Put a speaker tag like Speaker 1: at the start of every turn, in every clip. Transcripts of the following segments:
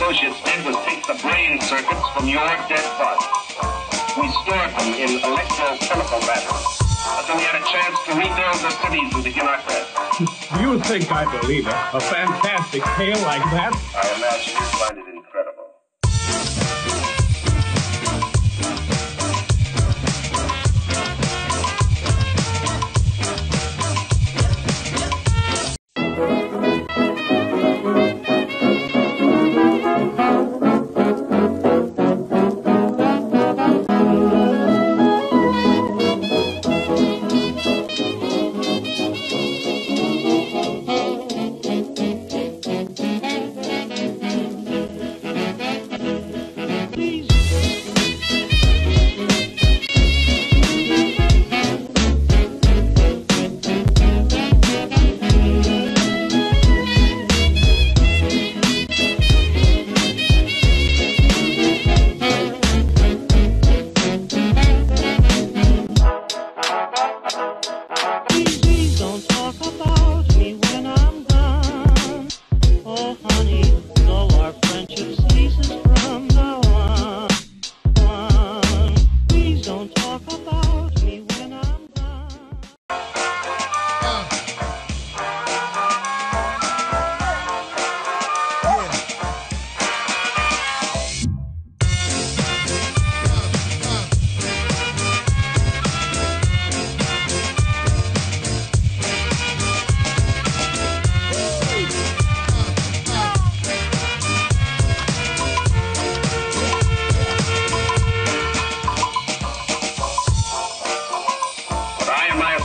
Speaker 1: associates did was take the brain circuits from your dead body. We stored them in electro-chemical batteries until we had a chance to rebuild the cities we begin our quest.
Speaker 2: You think I believe it? A fantastic tale like that?
Speaker 1: I imagine you find it incredible.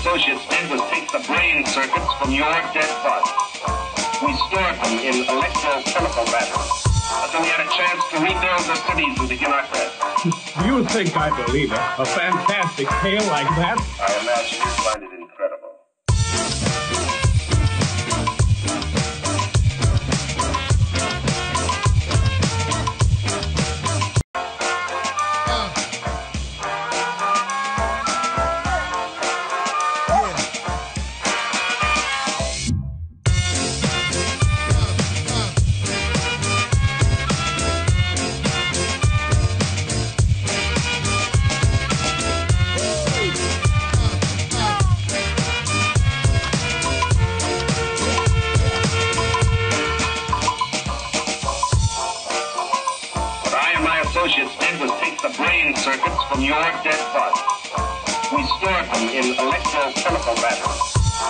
Speaker 1: Associates did was take the brain circuits from your dead body. We stored them in electro-chemical batteries until we had a chance to rebuild the cities we begin our quest.
Speaker 2: You think I believe it? A fantastic tale like that?
Speaker 1: I imagine you find it incredible. Associates did was take the brain circuits from your dead body. We stored them in electro-chemical batteries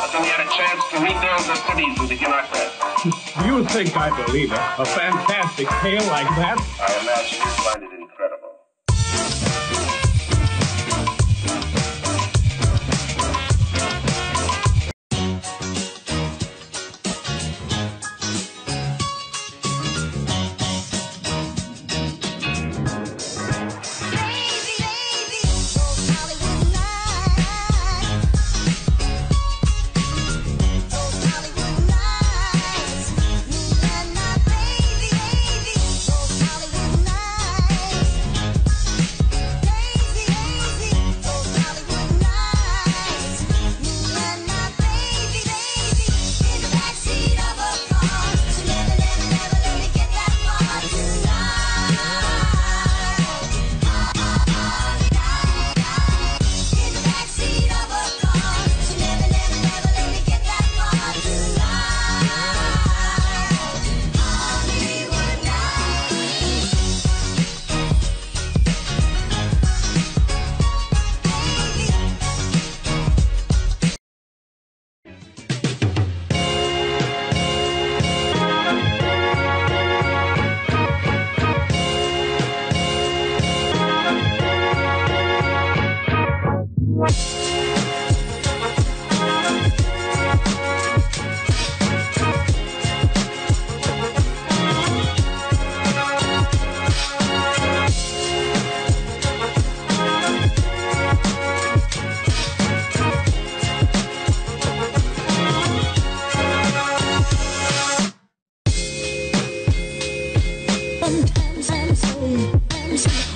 Speaker 1: until we had a chance to rebuild the cities we begin our quest.
Speaker 2: You think I believe it? A fantastic tale like that?
Speaker 1: I imagine you find it incredible.
Speaker 3: Sometimes I'm so